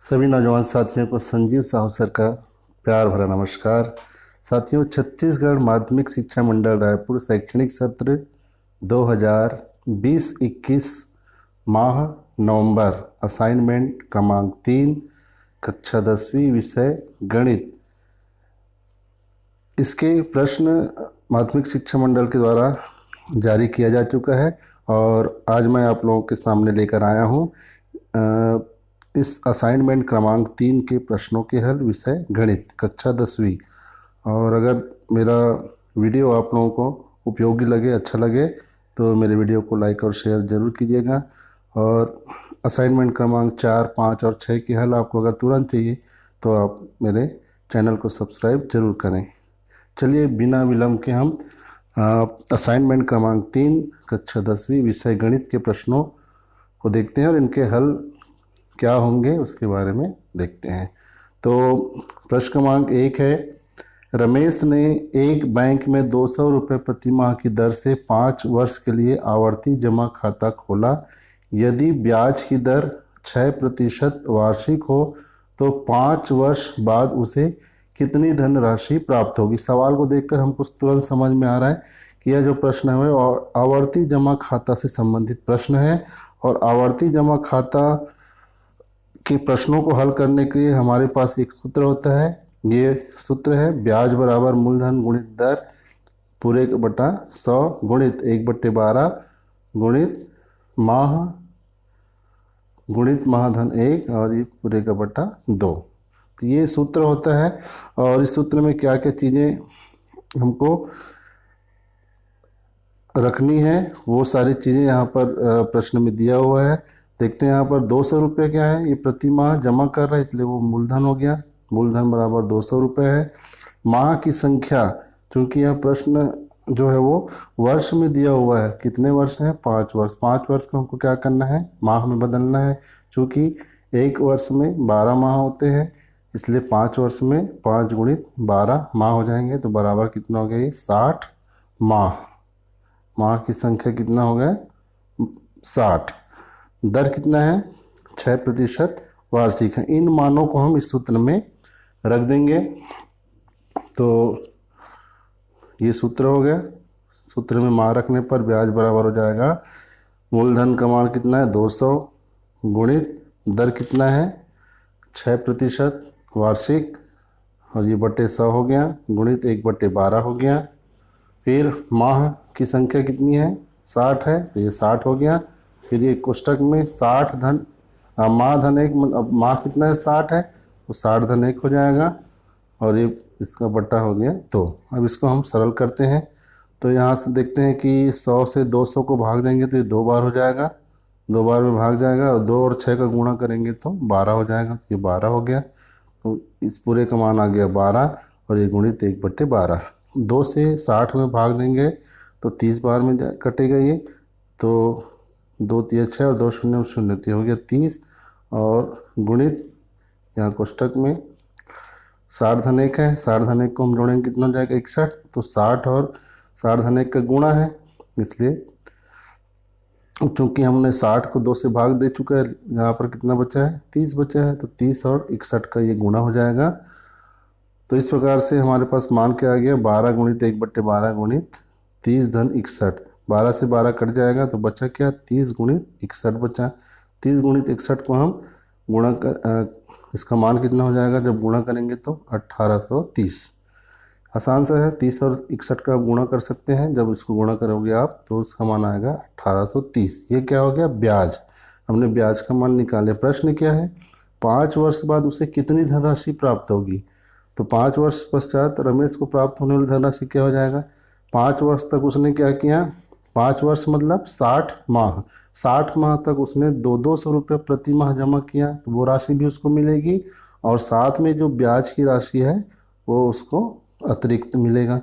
सभी नौजवान साथियों को संजीव साहू सर का प्यार भरा नमस्कार। साथियों, छत्तीसगढ़ माध्यमिक शिक्षा मंडल रायपुर शैक्षणिक सत्र 2020-21 माह नवंबर असाइनमेंट क्रमांक 3 कक्षा 10वीं विषय गणित, इसके प्रश्न माध्यमिक शिक्षा मंडल के द्वारा जारी किया जा चुका है और आज मैं आप लोगों के सामने लेकर आया हूँ इस असाइनमेंट क्रमांक 3 के प्रश्नों के हल, विषय गणित, कक्षा 10वीं। और अगर मेरा वीडियो आप लोगों को उपयोगी लगे, अच्छा लगे, तो मेरे वीडियो को लाइक और शेयर ज़रूर कीजिएगा। और असाइनमेंट क्रमांक 4, 5 और 6 के हल आपको अगर तुरंत चाहिए तो आप मेरे चैनल को सब्सक्राइब जरूर करें। चलिए बिना विलंब के हम असाइनमेंट क्रमांक 3 कक्षा 10वीं विषय गणित के प्रश्नों को देखते हैं और इनके हल क्या होंगे उसके बारे में देखते हैं। तो प्रश्न क्रमांक 1 है, रमेश ने एक बैंक में 200 रुपये प्रति माह की दर से 5 वर्ष के लिए आवर्ती जमा खाता खोला। यदि ब्याज की दर 6% वार्षिक हो तो 5 वर्ष बाद उसे कितनी धनराशि प्राप्त होगी। सवाल को देखकर हमको तुरंत समझ में आ रहा है कि यह जो प्रश्न है वह आवर्ती जमा खाता से संबंधित प्रश्न है। और आवर्ती जमा खाता के प्रश्नों को हल करने के लिए हमारे पास एक सूत्र होता है। ये सूत्र है ब्याज बराबर मूलधन गुणित दर पूरे बटा 100 गुणित 1/12 गुणित माह गुणित महाधन 1 और ये पूरे का बटा 2। तो ये सूत्र होता है और इस सूत्र में क्या क्या चीज़ें हमको रखनी है वो सारी चीज़ें यहाँ पर प्रश्न में दिया हुआ है। देखते हैं यहाँ पर 200 रुपये क्या है, ये प्रति माह जमा कर रहा है इसलिए वो मूलधन हो गया। मूलधन बराबर 200 रुपये है। माह की संख्या, चूँकि यह प्रश्न जो है वो वर्ष में दिया हुआ है, कितने वर्ष हैं, 5 वर्ष। 5 वर्ष को हमको क्या करना है, माह में बदलना है। चूँकि एक वर्ष में 12 माह होते हैं इसलिए 5 वर्ष में 5 गुणित 12 माह हो जाएंगे। तो बराबर कितना हो गया, ये 60 माह। माह की संख्या कितना हो गया, 60। दर कितना है, 6% वार्षिक है। इन मानों को हम इस सूत्र में रख देंगे। तो ये सूत्र हो गया। सूत्र में मान रखने पर ब्याज बराबर हो जाएगा, मूलधन का मान कितना है 200 गुणित दर कितना है 6% वार्षिक और ये बटे 100 हो गया गुणित 1/12 हो गया। फिर माह की संख्या कितनी है, 60 है तो ये 60 हो गया। फिर ये कोष्टक में 60 धन माह धन 1, अब माह कितना है 60 है तो 60 धन 1 हो जाएगा और ये इसका बट्टा हो गया 2। अब इसको हम सरल करते हैं। तो यहाँ से देखते हैं कि 100 से 200 को भाग देंगे तो ये 2 बार हो जाएगा, 2 बार में भाग जाएगा और 2 और 6 का गुणा करेंगे तो 12 हो जाएगा। तो ये 12 हो गया। तो इस पूरे का मान आ गया 12 और ये गुणित 1/12। 2 से 60 में भाग देंगे तो 30 बार में कटेगा ये। तो 2 तिया 6 और 2 शून्य 0 तो हो गया 30 और गुणित यहाँ कोष्टक में 60 धन 1 है। 60 धन 1 को हम जोड़ेंगे कितना हो जाएगा 61। तो 60 और 60 धन 1 का गुणा है इसलिए चूँकि हमने 60 को 2 से भाग दे चुका है, यहाँ पर कितना बचा है 30 बचा है। तो 30 और 61 का ये गुणा हो जाएगा। तो इस प्रकार से हमारे पास मान क्या आ गया, 12 गुणित 1/12 गुणित 30 धन 61। 12 से 12 कट जाएगा तो बचा क्या, 30 गुणित 61 बचा। 30 गुणित 61 को हम गुणा कर इसका मान कितना हो जाएगा, जब गुणा करेंगे तो 1830। आसान सा है, 30 और 61 का गुणा कर सकते हैं। जब इसको गुणा करोगे आप तो उसका मान आएगा 1830। ये क्या हो गया, ब्याज। हमने ब्याज का मान निकाले। प्रश्न क्या है, 5 वर्ष बाद उसे कितनी धनराशि प्राप्त होगी। तो 5 वर्ष पश्चात रमेश को प्राप्त होने वाली धनराशि क्या हो जाएगा। 5 वर्ष तक उसने क्या किया, 5 वर्ष मतलब 60 माह। 60 माह तक उसने 200 रुपये प्रति माह जमा किया तो वो राशि भी उसको मिलेगी और साथ में जो ब्याज की राशि है वो उसको अतिरिक्त मिलेगा।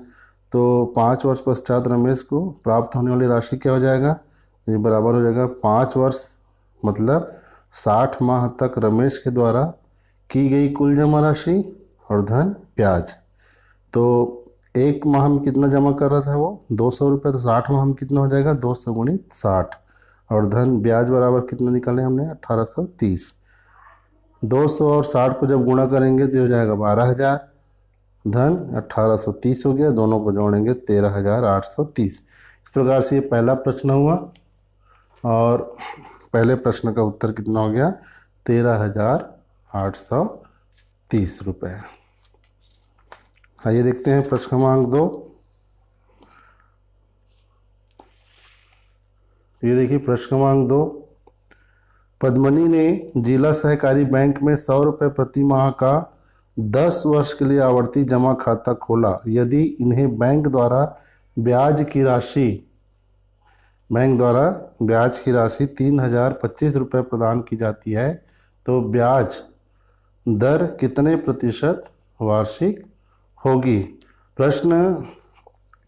तो 5 वर्ष पश्चात रमेश को प्राप्त होने वाली राशि क्या हो जाएगा, ये बराबर हो जाएगा 5 वर्ष मतलब 60 माह तक रमेश के द्वारा की गई कुल जमा राशि और धन ब्याज। तो एक माह में कितना जमा कर रहा था वो 200 रुपये, तो 60 माह में कितना हो जाएगा 200 गुणित 60 और धन ब्याज बराबर कितना निकाले हमने 1830। 200 और 60 को जब गुणा करेंगे तो हो जाएगा 12,000 धन 1830 हो गया, दोनों को जोड़ेंगे 13,830। इस प्रकार से ये पहला प्रश्न हुआ और पहले प्रश्न का उत्तर कितना हो गया 13,830 रुपये। आइए देखते हैं प्रश्न क्रमांक 2। ये देखिए प्रश्न क्रमांक 2। पद्मनी ने जिला सहकारी बैंक में 100 रुपये प्रति माह का 10 वर्ष के लिए आवर्ती जमा खाता खोला। यदि इन्हें बैंक द्वारा ब्याज की राशि 3,025 रुपये प्रदान की जाती है तो ब्याज दर कितने प्रतिशत वार्षिक होगी। प्रश्न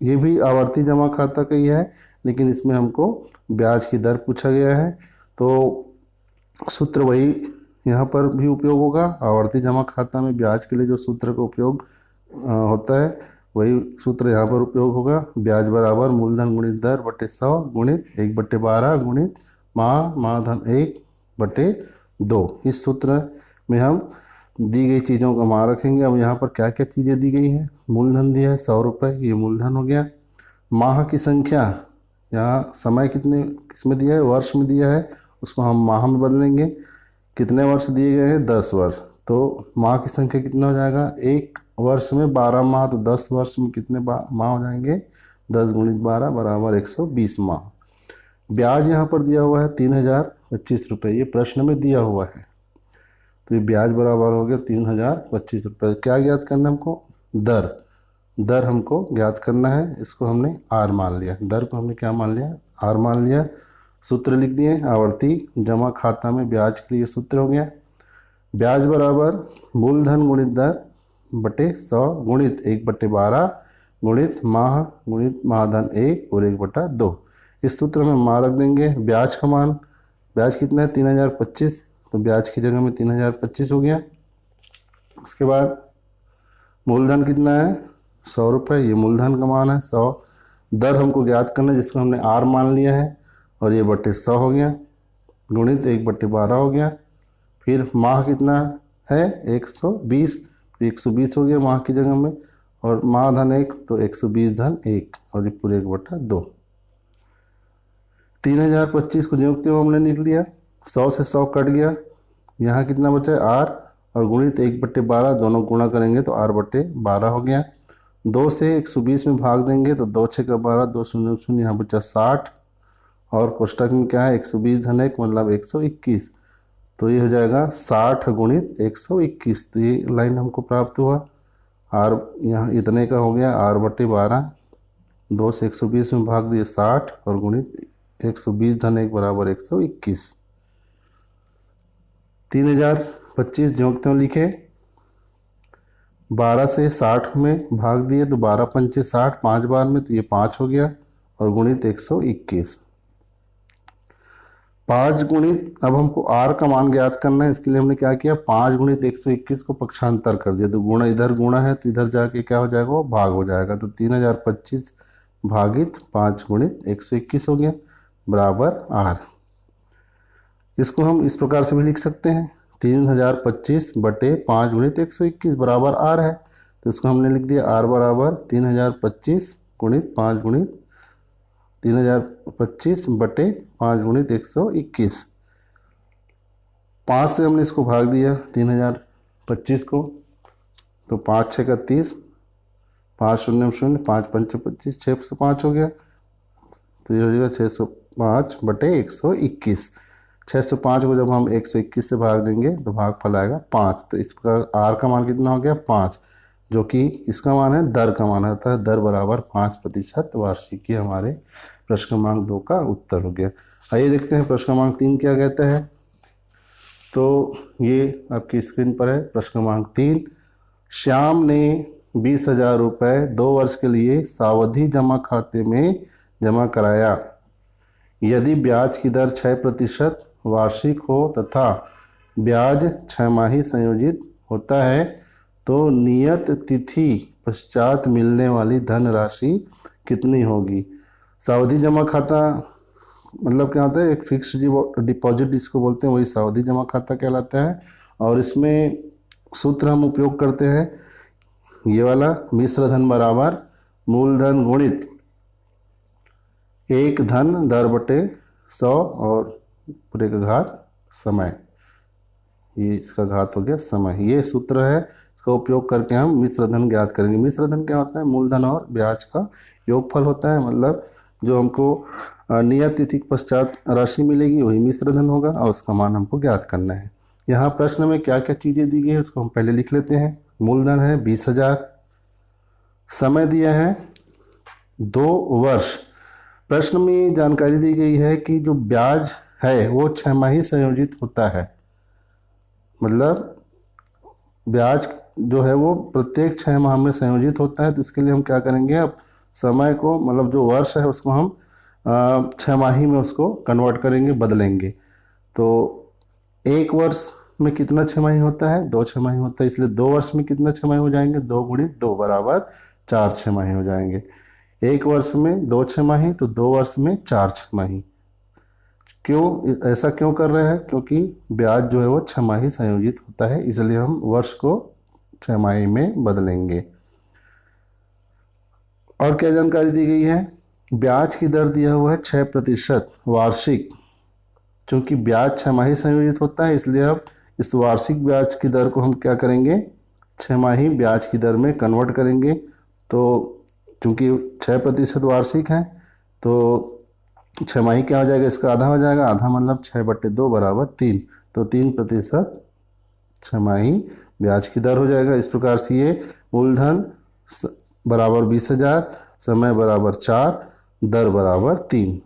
ये भी आवर्ती जमा खाता का ही है, लेकिन इसमें हमको ब्याज की दर पूछा गया है, तो सूत्र वही यहाँ पर भी उपयोग होगा। आवर्ती जमा खाता में ब्याज के लिए जो सूत्र का उपयोग होता है वही सूत्र यहाँ पर उपयोग होगा। ब्याज बराबर मूलधन गुणित दर बटे 100 गुणित 1/12 गुणित माहधन 1/2। इस सूत्र में हम दी गई चीज़ों का मान रखेंगे। अब यहाँ पर क्या क्या चीज़ें दी गई हैं। मूलधन दिया है 100 रुपये, ये मूलधन हो गया। माह की संख्या, यहाँ समय कितने किसमें दिया है, वर्ष में दिया है, उसको हम माह में बदलेंगे। कितने वर्ष दिए गए हैं 10 वर्ष, तो माह की संख्या कितना हो जाएगा, एक वर्ष में 12 माह, तो 10 वर्ष में कितने माह हो जाएंगे 10 गुणित 12 बराबर 120 माह। ब्याज यहाँ पर दिया हुआ है 3,025 रुपये, ये प्रश्न में दिया हुआ है, तो ये ब्याज बराबर हो गया 3,025 रुपये। क्या ज्ञात करना है हमको, दर हमको ज्ञात करना है। इसको हमने आर मान लिया, दर को हमने क्या मान लिया, आर मान लिया। सूत्र लिख दिए, आवर्ती जमा खाता में ब्याज के लिए सूत्र हो गया, ब्याज बराबर मूलधन गुणित दर बटे 100 गुणित 1/12 गुणित माहधन 1 और 1/2। इस सूत्र में मान रख देंगे। ब्याज का मान, ब्याज कितना है 3,025, तो ब्याज की जगह में 3,025 हो गया। उसके बाद मूलधन कितना है 100 रुपये, ये मूलधन का मान है 100। दर हमको ज्ञात करना है जिसको हमने आर मान लिया है, और ये बटे 100 हो गया गुणित 1/12 हो गया। फिर माह कितना है 120, तो 120 हो गया माह की जगह में, और माह धन 1 तो 120 धन 1 और ये पूरे 1/2। 3,025 को नियुक्ति में हमने लिख लिया, 100 से 100 कट गया, यहाँ कितना बचा है आर, और गुणित 1/12 दोनों गुणा करेंगे तो r/12 हो गया। 2 से 120 में भाग देंगे तो 2 6 का 12, 2 0 0, यहाँ बचा 60, और कोष्टक में क्या है 120 धन 1 मतलब 121, तो ये हो जाएगा 60 गुणित 121। तो ये लाइन हमको प्राप्त हुआ। आर यहाँ इतने का हो गया r/12, 2 से 120 में भाग दिए 60 और गुणित 120 धन 1 बराबर 121। 3,025 ज्यों लिखे, 12 से 60 में भाग दिए तो 12 पंचे 60, 5 बार में, तो ये 5 हो गया, और गुणित 121। 5 गुणित, अब हमको आर का मान ज्ञात करना है, इसके लिए हमने क्या किया 5 गुणित 121 को पक्षांतर कर दिया, तो गुणा इधर गुणा है तो इधर जाके क्या हो जाएगा वो भाग हो जाएगा, तो 3,025 भागित 5 गुणित 121 हो गया बराबर आर। इसको हम इस प्रकार से भी लिख सकते हैं, 3,025 बटे 5 गुणित 121 बराबर आर है, तो इसको हमने लिख दिया आर बराबर 3,025 गुणित 5 गुणित 3,025 बटे 5 गुणित 121। 5 से हमने इसको भाग दिया 3,025 को, तो 5 6 का 30, 5 0 0, 5 5 25, 605 हो गया, तो ये हो जाएगा 605 बटे 121। 605 को जब हम 121 से भाग देंगे तो भागफल आएगा 5, तो इस प्रकार आर का मान कितना हो गया 5, जो कि इसका मान है दर का मान होता है, दर बराबर 5% वार्षिकी हमारे प्रश्न क्रमांक 2 का उत्तर हो गया। आइए देखते हैं प्रश्न क्रमांक 3 क्या कहता है। तो ये आपकी स्क्रीन पर है प्रश्न क्रमांक 3। श्याम ने 20,000 रुपये 2 वर्ष के लिए सावधि जमा खाते में जमा कराया। यदि ब्याज की दर 6% वार्षिक हो तथा ब्याज 6 माही संयोजित होता है तो नियत तिथि पश्चात मिलने वाली धनराशि कितनी होगी। सावधि जमा खाता मतलब क्या होता है, एक फिक्स डिपॉजिट जिसको बोलते हैं वही सावधि जमा खाता कहलाता है। और इसमें सूत्र हम उपयोग करते हैं ये वाला, मिश्र धन बराबर मूलधन गुणित एक धन दर बटे 100 और पूरे का घात समय, ये इसका घात हो गया समय। ये सूत्र है, इसका उपयोग करके हम मिश्र धन ज्ञात करेंगे। मिश्र धन क्या होता है, मूलधन और ब्याज का योगफल होता है। मतलब जो हमको नियत तिथि के पश्चात राशि मिलेगी वही मिश्र धन होगा और उसका मान हमको ज्ञात करना है। यहाँ प्रश्न में क्या क्या चीज़ें दी गई है उसको हम पहले लिख लेते हैं। मूलधन है 20,000, समय दिया है 2 वर्ष। प्रश्न में जानकारी दी गई है कि जो ब्याज है वो 6 माही संयोजित होता है। मतलब ब्याज जो है वो प्रत्येक 6 माह में संयोजित होता है। तो इसके लिए हम क्या करेंगे, अब समय को मतलब जो वर्ष है उसको हम 6 माही में उसको कन्वर्ट करेंगे, बदलेंगे। तो एक वर्ष में कितना 6 माही होता है, 2 6 माही होता है। इसलिए 2 वर्ष में कितना 6 माही हो जाएंगे, 2 गुणित 2 बराबर 4 6 माही हो जाएंगे। एक वर्ष में 2 6 माही तो 2 वर्ष में 4 6 माही। क्यों ऐसा क्यों कर रहे हैं, क्योंकि ब्याज जो है वो 6 माही संयोजित होता है, इसलिए हम वर्ष को 6 माही में बदलेंगे। और क्या जानकारी दी गई है, ब्याज की दर दिया हुआ है 6% वार्षिक। चूंकि ब्याज 6 माही संयोजित होता है इसलिए अब इस वार्षिक ब्याज की दर को हम क्या करेंगे, 6 माही ब्याज की दर में कन्वर्ट करेंगे। तो चूंकि 6% वार्षिक है तो 6 माही क्या हो जाएगा, इसका आधा हो जाएगा। आधा मतलब 6/2 बराबर 3। तो 3% 6 माही ब्याज की दर हो जाएगा। इस प्रकार से ये मूलधन बराबर 20,000, समय बराबर 4, दर बराबर 3।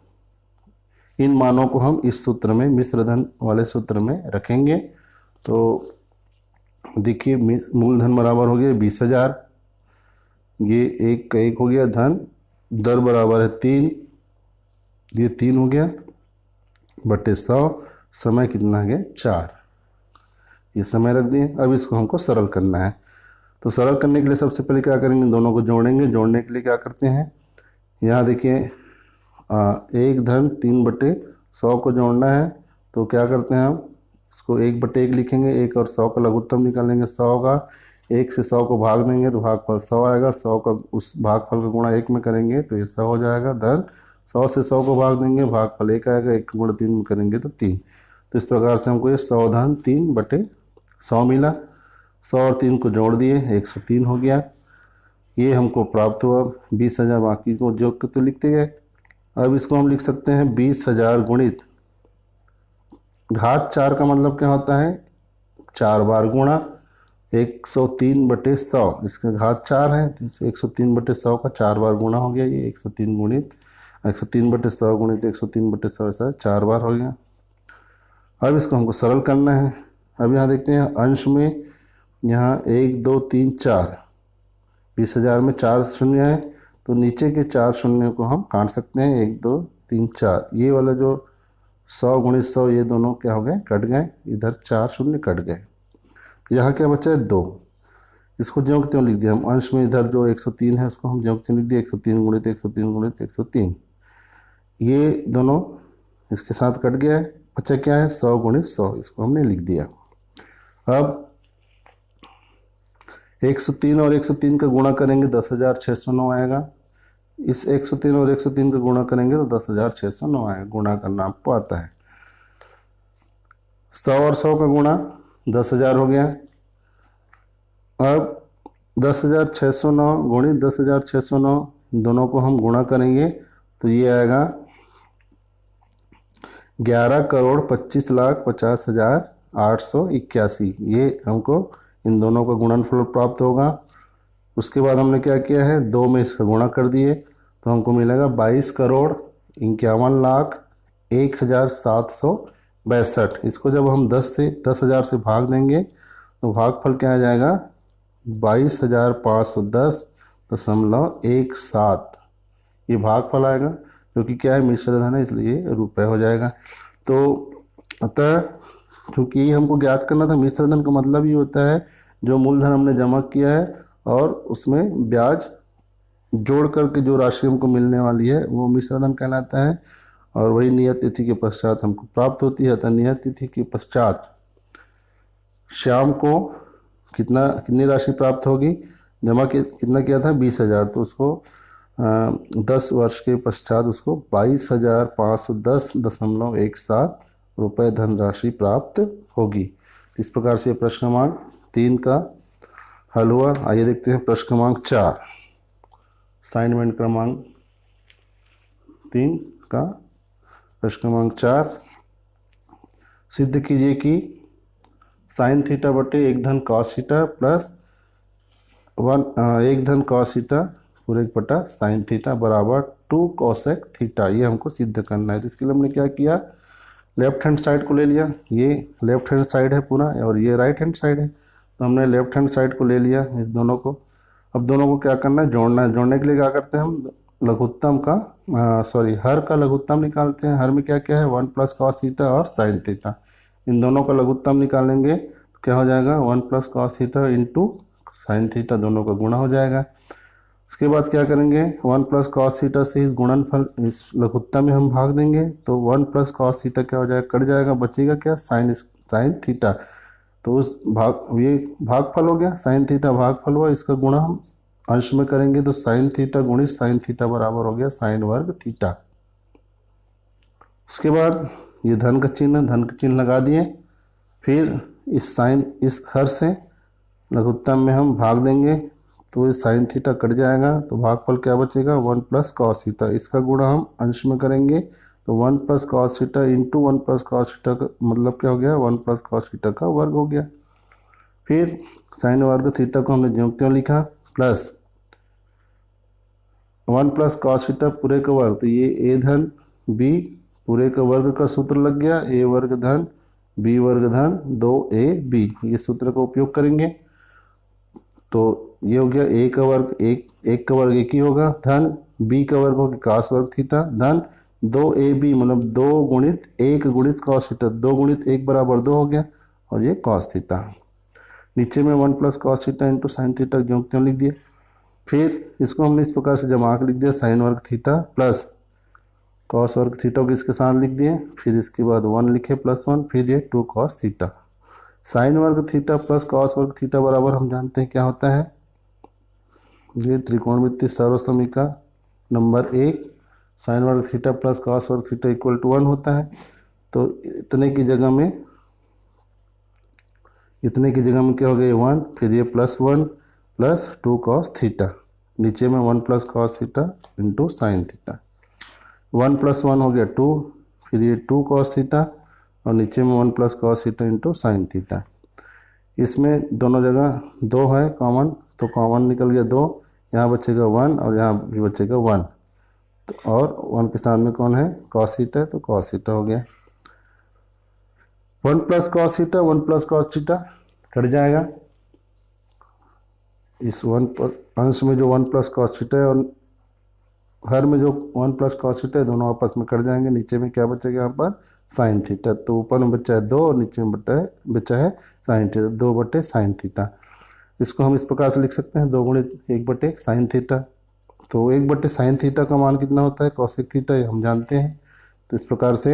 इन मानों को हम इस सूत्र में, मिश्र धन वाले सूत्र में रखेंगे। तो देखिए मूलधन बराबर हो गया 20,000, ये एक का एक हो गया धन, दर बराबर है 3, ये 3 हो गया बटे 100, समय कितना है 4, ये समय रख दिए। अब इसको हमको सरल करना है। तो सरल करने के लिए सबसे पहले क्या करेंगे, दोनों को जोड़ेंगे। जोड़ने के लिए क्या करते हैं, यहाँ देखिए एक धन 3/100 को जोड़ना है। तो क्या करते हैं हम, इसको 1/1 लिखेंगे, 1 और 100 का लघुत्तम निकालेंगे। 100 का 1 से 100 को भाग देंगे तो भागफल 100 आएगा। 100 का उस भागफल का गुणा 1 में करेंगे तो ये 100 हो जाएगा। धन 100 से 100 को भाग देंगे, भागफल 1 आएगा। 1 का गुणा 3 में करेंगे तो 3। तो इस प्रकार से हमको ये 100 धन 3/100 मिला। 100 और 3 को जोड़ दिए, 103 हो गया। ये हमको प्राप्त हुआ 20,000। बाकी को जोड़ के तो लिखते गए। अब इसको हम लिख सकते हैं 20,000 गुणित घात 4 का मतलब क्या होता है, 4 बार गुणा 103/100। इसका घात 4 है तो 103/100 का 4 बार गुणा हो गया। ये 103 गुणित 103/100 गुणित 103/100 ऐसा 4 बार हो गया। अब इसको हमको सरल करना है। अब यहाँ देखते हैं अंश में, यहाँ 1 2 3 4, 20,000 में 4 शून्य है तो नीचे के 4 शून्य को हम काट सकते हैं। 1 2 3 4, ये वाला जो 100 गुणित 100 ये दोनों क्या हो गए, कट गए। इधर 4 शून्य कट गए। यहाँ क्या बचा है 2, इसको ज्यों के त्यों लिख दिया हम। अंश में इधर जो 103 है उसको हम ज्यों के त्यों लिख दिया, 103 गुणित 103 गुणित 103। ये दोनों इसके साथ कट गया है। बचा क्या है 100 गुणित 100, इसको हमने लिख दिया। अब 103 और 103 का गुणा करेंगे 10,609 आएगा। इस 103 और 103 का गुणा करेंगे तो 10,609 आएगा। गुणा करना आपको आता है। 100 और 100 का गुणा 10,000 हो गया। अब 10,609 गुणित 10,609 दोनों को हम गुणा करेंगे तो ये आएगा 11,25,50,881। ये हमको इन दोनों का गुणनफल प्राप्त होगा। उसके बाद हमने क्या किया है, 2 में इसका गुणा कर दिए तो हमको मिलेगा 22,51,01,762। इसको जब हम 10,000 से भाग देंगे तो भागफल क्या आ जाएगा 22,510.17। ये भागफल आएगा, क्योंकि क्या है मिश्र धन है इसलिए रुपए हो जाएगा। तो अतः क्योंकि ये हमको ज्ञात करना था, मिश्र धन का मतलब ये होता है जो मूलधन हमने जमा किया है और उसमें ब्याज जोड़ करके जो राशि हमको मिलने वाली है वो मिश्र धन कहलाता है। और वही नियत तिथि के पश्चात हमको प्राप्त होती है। अतः नियत तिथि के पश्चात श्याम को कितनी राशि प्राप्त होगी? जमा कितना किया था? 20,000। तो उसको 10 वर्ष के पश्चात उसको 22,510.17 रुपये धनराशि प्राप्त होगी। इस प्रकार से प्रश्न क्रमांक 3 का हल हुआ। आइए देखते हैं प्रश्न क्रमांक 4, असाइनमेंट क्रमांक 3 का प्रश्न क्रमांक 4। सिद्ध कीजिए कि साइन थीटा बटे 1 धन कॉस थीटा प्लस 1 धन कॉस थीटा पूरे बटा साइन थीटा बराबर 2 कोसेक थीटा। ये हमको सिद्ध करना है। तो इसके लिए हमने क्या किया? लेफ्ट हैंड साइड को ले लिया। ये लेफ्ट हैंड साइड है पूरा और ये राइट हैंड साइड है। तो हमने लेफ्ट हैंड साइड को ले लिया इस दोनों को। अब दोनों को क्या करना है? जोड़ना है। जोड़ने के लिए क्या करते हैं हम? लघुत्तम का हर का लघुत्तम निकालते हैं। हर में क्या क्या है? 1 प्लस कॉस थीटा और साइन थीटा। इन दोनों का लघुत्तम निकालेंगे तो क्या हो जाएगा? 1 plus cos theta into sine theta, दोनों का गुणा हो जाएगा। उसके बाद क्या करेंगे? 1 प्लस कॉस थीटा से इस गुणनफल इस लघुत्तम में हम भाग देंगे। तो 1 प्लस कॉस थीटा क्या हो जाएगा? कट जाएगा, बचेगा क्या? Sine theta. तो उस ये भागफल हो गया, साइन थीटा भागफल हुआ। इसका गुणा हम अंश में करेंगे तो साइन थीटा गुणित साइन थीटा बराबर हो गया साइन वर्ग थीटा। उसके बाद ये धन का चिन्ह लगा दिए। फिर इस हर से लघुत्तम में हम भाग देंगे तो ये साइन थीटा कट जाएगा। तो भागफल क्या बचेगा? 1 प्लस कॉस थीटा। इसका गुणा हम अंश में करेंगे तो 1 plus cos theta into 1 plus cos theta का मतलब क्या हो गया? 1 प्लस कॉस थीटा का वर्ग हो गया। फिर साइन वर्ग थीटा को हमने ज्यों त्यों लिखा प्लस 1 प्लस कॉस थीटा पूरे का वर्ग। तो ये ए धन बी पूरे का वर्ग का सूत्र लग गया। ए वर्ग धन बी वर्ग धन 2ab, ये सूत्र का उपयोग करेंगे। तो ये हो गया ए का वर्ग, एक का वर्ग एक ही होगा, धन बी का वर्ग होगा कॉस वर्ग थीटा, धन 2ab मतलब 2 गुणित 1 गुणित कॉस थीटा, 2 गुणित 1 बराबर 2 हो गया और ये कॉस थीटा। नीचे में 1 plus cos theta into sine theta ज्यों त्यों लिख दिया। फिर इसको हमने इस प्रकार से जमा कर लिख दिया, साइन वर्ग थीटा प्लस कॉस वर्ग थीटा को इसके साथ लिख दिए। फिर इसके बाद 1 लिखे प्लस 1, फिर ये 2 कॉस थीटा। साइन वर्ग थीटा प्लस कॉस वर्ग थीटा बराबर हम जानते हैं क्या होता है? ये त्रिकोणमितीय सर्वसमीका नंबर 1 साइन वर्ग थीटा प्लस कॉस वर्ग थीटा इक्वल टू 1 होता है। तो इतने की जगह में क्या हो गया? 1, फिर ये प्लस 1 प्लस 2 कॉस थीटा, नीचे में 1 plus cos theta into sine theta. 1 plus 1 हो गया 2, फिर ये 2 कॉस थीटा और नीचे में 1 plus cos theta into sine theta. इसमें दोनों जगह 2 है कॉमन, तो कॉमन निकल गया 2, यहाँ बचेगा 1 और यहाँ भी बचेगा 1। तो और 1 के साथ में कौन है? कॉस थीटा, तो कॉस थीटा हो गया। 1 plus cos theta 1 plus cos theta cut जाएगा। इस 1 अंश में जो 1 प्लस कॉस थीटा है और हर में जो 1 प्लस कॉस थीटा है दोनों आपस में कट जाएंगे। नीचे में क्या बचेगा? यहाँ पर साइन थीटा। तो ऊपर में बचा है 2 और नीचे में बचा है साइन थीटा, 2 बटे साइन थीटा। इसको हम इस प्रकार से लिख सकते हैं 2 गुणित 1 बटे साइन थीटा। तो 1 बटे साइन थीटा का मान कितना होता है? कोसेक थीटा, ये हम जानते हैं। तो इस प्रकार से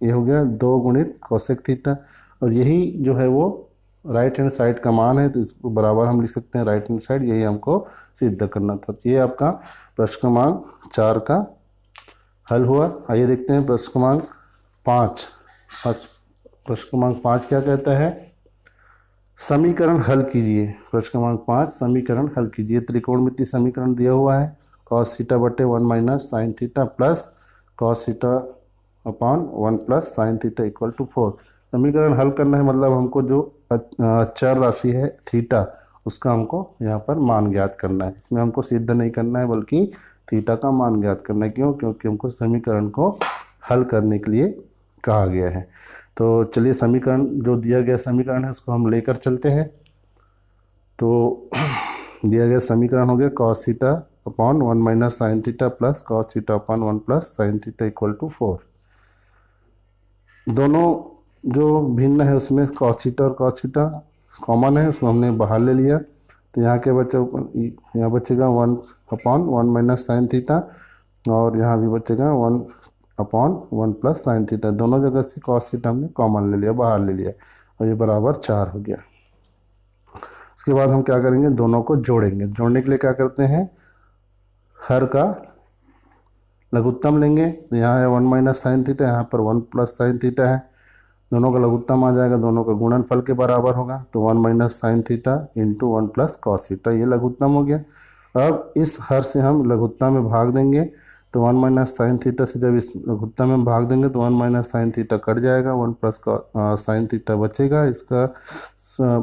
ये हो गया 2 गुणित कोसेक थीटा और यही जो है वो राइट हैंड साइड का मान है। तो इसको बराबर हम लिख सकते हैं राइट हैंड साइड, यही हमको सिद्ध करना था। तो ये आपका प्रश्न क्रमांक 4 का हल हुआ। आइए देखते हैं प्रश्न क्रमांक 5। प्रश्न क्रमांक 5 क्या कहता है? समीकरण हल कीजिए। प्रश्न क्रमांक 5 समीकरण हल कीजिए। त्रिकोणमितीय समीकरण दिया हुआ है कॉस थीटा बटे 1 minus sine theta plus cos theta upon 1 plus sine theta equal to 4। समीकरण हल करना है मतलब हमको जो चर राशि है थीटा उसका हमको यहाँ पर मान ज्ञात करना है। इसमें हमको सिद्ध नहीं करना है बल्कि थीटा का मान ज्ञात करना है। क्यों? क्योंकि हमको समीकरण को हल करने के लिए कहा गया है। तो चलिए समीकरण जो दिया गया समीकरण है उसको हम लेकर चलते हैं। तो दिया गया समीकरण हो गया cos theta upon 1 minus sine theta plus cos theta upon 1 plus sine theta equal to 4। दोनों जो भिन्न है उसमें कॉस थीटा और कॉस थीटा कॉमन है, उसको हमने बाहर ले लिया। तो यहाँ क्या बचा? यहाँ बचेगा 1 अपॉन 1 माइनस साइन थीटा और यहाँ भी बचेगा 1 अपॉन 1 प्लस साइन थीटा, दोनों जगह से कॉस थीटा हमने कॉमन ले लिया, बाहर ले लिया, और ये बराबर 4 हो गया। उसके बाद हम क्या करेंगे, दोनों को जोड़ेंगे। जोड़ने के लिए क्या करते हैं, हर का लघुत्तम लेंगे। तो यहाँ है 1 माइनस साइन थीटा, यहाँ पर 1 प्लस साइन थीटा है, दोनों का लघुत्तम आ जाएगा, दोनों का गुणनफल के बराबर होगा। तो 1 minus sine theta into 1 plus cos theta, ये लघुत्तम हो गया। अब इस हर से हम लघुत्तम में भाग देंगे, तो 1 माइनस साइन थीटा से जब इस लघुत्तम में भाग देंगे तो 1 माइनस साइन थीटा कट जाएगा, 1 प्लस साइन थीटा बचेगा। इसका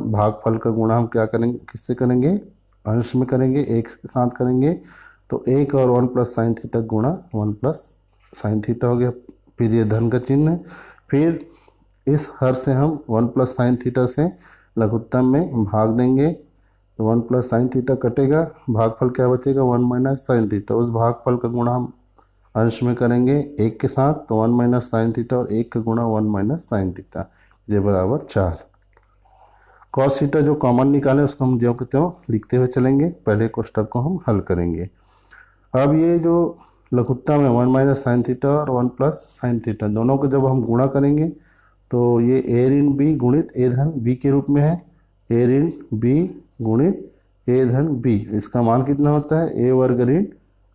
भागफल का गुणा हम क्या करेंगे, किससे करेंगे, अंश में करेंगे, एक के साथ करेंगे। तो 1 और 1 प्लस साइन थीटा गुणा 1 प्लस साइन थीटा हो गया। फिर ये धन का चिन्ह है। फिर इस हर से हम 1 प्लस साइन थीटा से लघुत्तम में भाग देंगे, तो 1 प्लस साइन थीटा कटेगा, भागफल क्या बचेगा, 1 माइनस साइन थीटा। उस भागफल का गुणा हम अंश में करेंगे एक के साथ, तो 1 माइनस साइन थीटा और एक का गुणा 1 माइनस साइन थीटा, ये बराबर 4। कॉस थीटा जो कॉमन निकाले उसको हम ज्यों के त्यों लिखते हुए चलेंगे, पहले कोष्ठक को हम हल करेंगे। अब ये जो लघुत्तम है 1 माइनस साइन थीटा और 1 प्लस साइन थीटा, दोनों को जब हम गुणा करेंगे तो ये ए ऋण बी गुणित ए धन बी के रूप में है। ए ऋण बी गुणित ए धन बी, इसका मान कितना होता है, ए वर्ग ऋण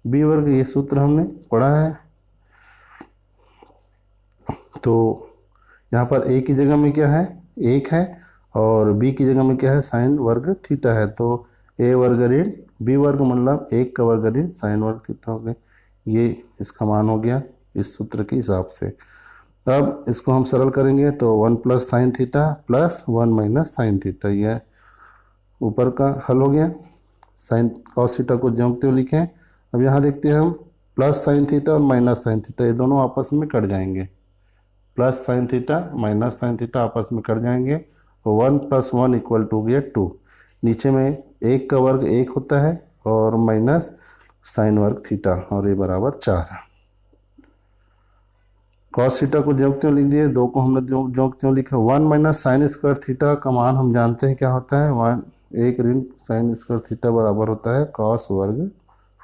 बी वर्ग, ये सूत्र हमने पढ़ा है। तो यहाँ पर ए की जगह में क्या है, 1 है, और बी की जगह में क्या है, साइन वर्ग थीटा है। तो ए वर्ग ऋण बी वर्ग मतलब 1 का वर्ग ऋण साइन वर्ग थीटा हो गया, ये इसका मान हो गया इस सूत्र के हिसाब से। अब इसको हम सरल करेंगे तो 1 plus sine theta plus 1 minus sine theta, यह ऊपर का हल हो गया। साइन कॉस थीटा को जोड़ते हुए लिखें। अब यहाँ देखते हैं हम, प्लस साइन थीटा और माइनस साइन थीटा ये दोनों आपस में कट जाएंगे, plus sine theta minus sine theta आपस में कट जाएंगे। तो 1 प्लस 1 इक्वल टू हो गया 2। नीचे में 1 का वर्ग 1 होता है और माइनस साइन वर्ग थीटा, और ये बराबर 4। कॉस थीटा को जोड़ते हुए लिख दिए, 2 को हमने जोड़ते हुए लिखा। 1 माइनस साइन स्क्वायर थीटा का मान हम जानते हैं क्या होता है, 1 ऋण साइन स्क्वायर थीटा बराबर होता है कॉस वर्ग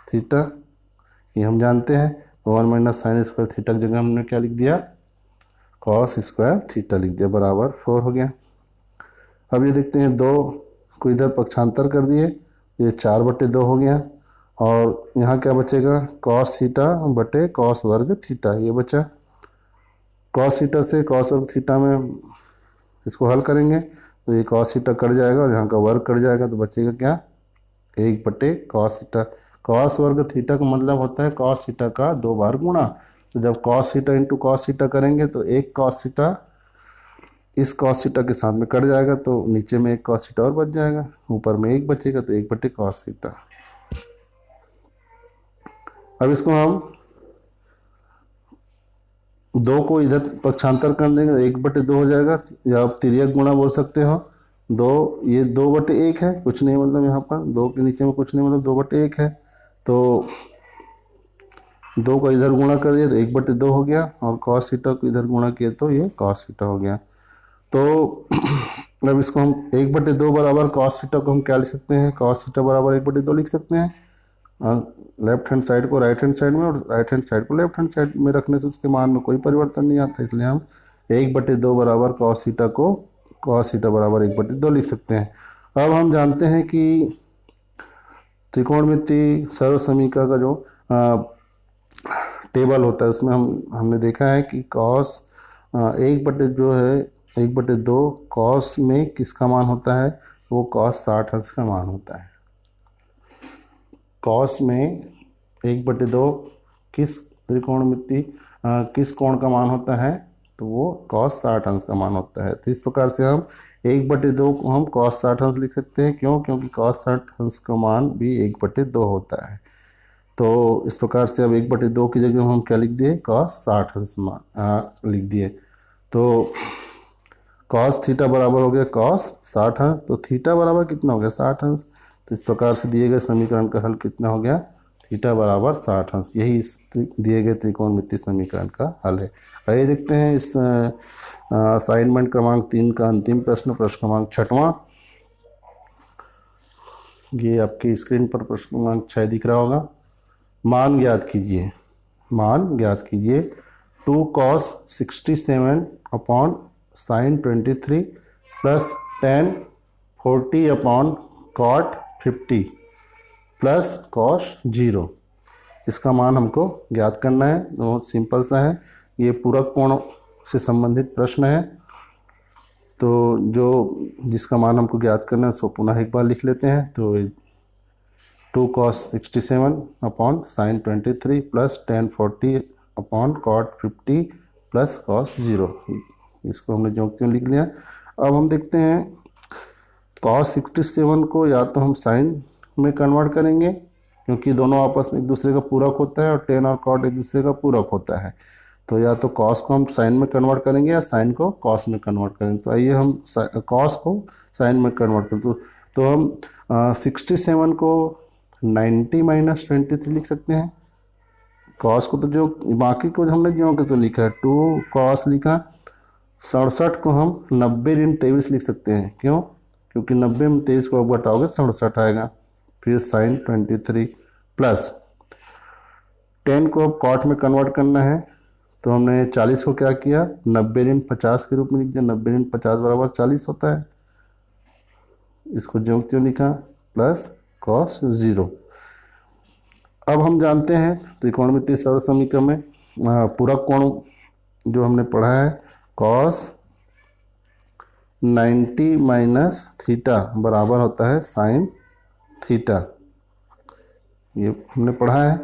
थीटा, ये हम जानते हैं। 1 माइनस साइन स्क्वायर थीटा की जगह हमने क्या लिख दिया, कॉस स्क्वायर थीटा लिख दिया, बराबर 4 हो गया। अब ये देखते हैं, 2 को इधर पक्षांतर कर दिए, ये 4/2 हो गया, और यहाँ क्या बचेगा, कॉस थीटा बटे कॉस वर्ग थीटा, ये बचा। कॉस थीटा से कॉस वर्ग थीटा में इसको हल करेंगे तो ये कॉस थीटा कट जाएगा और यहाँ का वर्ग कट जाएगा, तो बचेगा क्या, 1/कॉस थीटा। कॉस वर्ग थीटा का मतलब होता है कॉस थीटा का 2 बार गुणा। तो जब cos theta into cos theta करेंगे तो 1 कॉस थीटा इस कॉस थीटा के साथ में कट जाएगा, तो नीचे में 1 कॉस थीटा और बच जाएगा, ऊपर में 1 बचेगा, तो 1/कॉस थीटा। अब इसको हम 2 को इधर पक्षांतर कर देंगे, 1/2 हो जाएगा, या आप तिर्यक गुणा बोल सकते हो। 2 ये 2/1 है, कुछ नहीं मतलब यहाँ पर 2 के नीचे में कुछ नहीं मतलब 2/1 है, तो 2 को इधर गुणा कर दिया तो 1/2 हो गया, और कॉस थीटा को इधर गुणा किया तो ये कॉस थीटा हो गया। तो अब इसको हम 1/2 बराबर कॉस थीटा को हम क्या लिख सकते हैं, कॉस थीटा बराबर 1/2 लिख सकते हैं। लेफ्ट हैंड साइड को राइट हैंड साइड में और राइट हैंड साइड को लेफ्ट हैंड साइड में रखने से उसके मान में कोई परिवर्तन नहीं आता, इसलिए हम 1/2 बराबर कॉस थीटा को कॉस थीटा बराबर 1/2 लिख सकते हैं। अब हम जानते हैं कि त्रिकोणमिति सर्व समीकरण का जो टेबल होता है उसमें हमने देखा है कि कॉस 1/2 कॉस में किसका मान होता है, वो कॉस 60 अंश का मान होता है। कॉस में 1/2 किस त्रिकोणमिति किस कोण का मान होता है, तो वो कॉस 60 अंश का मान होता है। तो इस प्रकार से हम 1/2 को हम कॉस 60 अंश लिख सकते हैं, क्यों, क्योंकि कॉस 60 अंश का मान भी 1/2 होता है। तो इस प्रकार से अब 1/2 की जगह हम क्या लिख दिए, कॉस 60 अंश लिख दिए। तो कॉस थीटा बराबर हो गया कॉस 60 अंश, तो थीटा बराबर कितना हो गया, 60 अंश। तो इस प्रकार से दिए गए समीकरण का हल कितना हो गया, थीटा बराबर 60 अंश, यही इस दिए गए त्रिकोणमिति समीकरण का हल है। आइए देखते हैं इस असाइनमेंट क्रमांक 3 का अंतिम प्रश्न, प्रश्न क्रमांक 6वां। ये आपकी स्क्रीन पर प्रश्न क्रमांक 6 दिख रहा होगा। मान ज्ञात कीजिए, मान ज्ञात कीजिए 2 cos 67 upon sine 23 plus tan 40 upon cot 50 plus cos 0। इसका मान हमको ज्ञात करना है। बहुत सिंपल सा है, ये पूरक कोण से संबंधित प्रश्न है। तो जिसका मान हमको ज्ञात करना है उसको पुनः एक बार लिख लेते हैं। तो 2 cos 67 upon sine 23 plus tan 40 upon cot 50 plus cos 0। इसको हमने जो क्यों लिख लिया। अब हम देखते हैं cos 67 को या तो हम साइन में कन्वर्ट करेंगे, क्योंकि दोनों आपस में एक दूसरे का पूरक होता है, और tan और cot एक दूसरे का पूरक होता है। तो या तो cos को हम साइन में कन्वर्ट करेंगे या साइन को cos में कन्वर्ट करेंगे। तो आइए हम cos को साइन में कन्वर्ट करें। तो हम 67 को 90 माइनस 23 लिख सकते हैं। cos को तो जो बाकी को हमने जो के तो लिखा है 2 cos लिखा। 67 को हम 90 ऋण 23 लिख सकते हैं। क्यों? क्योंकि 90 में 23 को आप घटाओगे 67 आएगा। फिर साइन 23 प्लस 10 को अब cot में कन्वर्ट करना है। तो हमने 40 को क्या किया, 90 ऋण 50 के रूप में लिख दिया। 90 ऋण 50 बराबर 40 होता है। इसको जो क्यों लिखा, प्लस cos 0। अब हम जानते हैं त्रिकोणमितीय सरल समीकरण में पूरक कोण जो हमने पढ़ा है cos 90 माइनस थीटा बराबर होता है साइन थीटा। ये हमने पढ़ा है।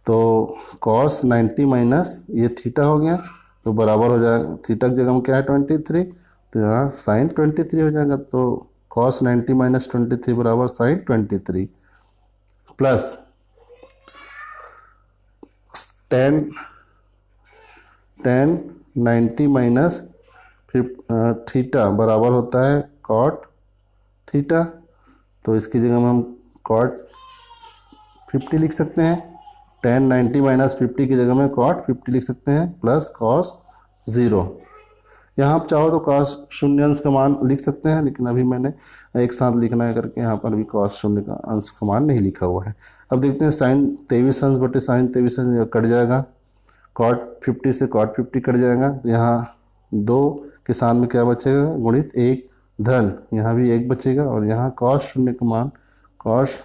तो cos 90 माइनस ये थीटा हो गया, तो बराबर हो जाएगा, थीटा की जगह में क्या है 23, तो यहाँ साइन 23 हो जाएगा। तो cos 90 माइनस 23 बराबर sine 23 plus tan 90 minus theta बराबर होता है cot थीटा। तो इसकी जगह में हम cot 50 लिख सकते हैं। tan 90 माइनस 50 की जगह में cot 50 लिख सकते हैं प्लस cos 0। यहाँ आप चाहो तो cos शून्य अंश का मान लिख सकते हैं, लेकिन अभी मैंने एक साथ लिखना है करके यहाँ पर भी cos शून्य का अंश का मान नहीं लिखा हुआ है। अब देखते हैं साइन 23 अंश बटे साइन 23 अंश कट जाएगा। cot 50 से cot 50 कट जाएगा। यहाँ 2 के साथ में क्या बचेगा, गुणित 1 धन, यहाँ भी 1 बचेगा। और यहाँ cos शून्य का मान, cos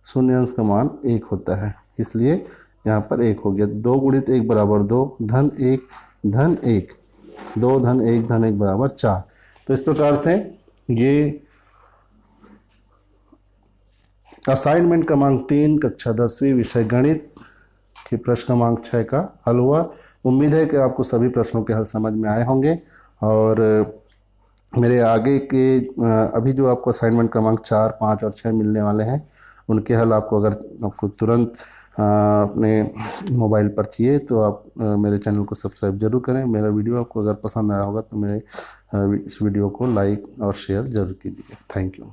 शून्य अंश का मान 1 होता है, इसलिए यहाँ पर 1 हो गया। 2 गुणित 1 बराबर 2 धन 1 धन 1, 2 धन 1 धन 1 बराबर 4। तो इस प्रकार से ये असाइनमेंट क्रमांक 3 कक्षा 10वीं विषय गणित के प्रश्न क्रमांक 6 का हल हुआ। उम्मीद है कि आपको सभी प्रश्नों के हल समझ में आए होंगे। और मेरे आगे के अभी जो आपको असाइनमेंट क्रमांक 4, 5 और 6 मिलने वाले हैं, उनके हल आपको तुरंत अपने मोबाइल पर चाहिए तो आप मेरे चैनल को सब्सक्राइब जरूर करें। मेरा वीडियो आपको अगर पसंद आया होगा तो मेरे इस वीडियो को लाइक और शेयर जरूर कीजिए। Thank you.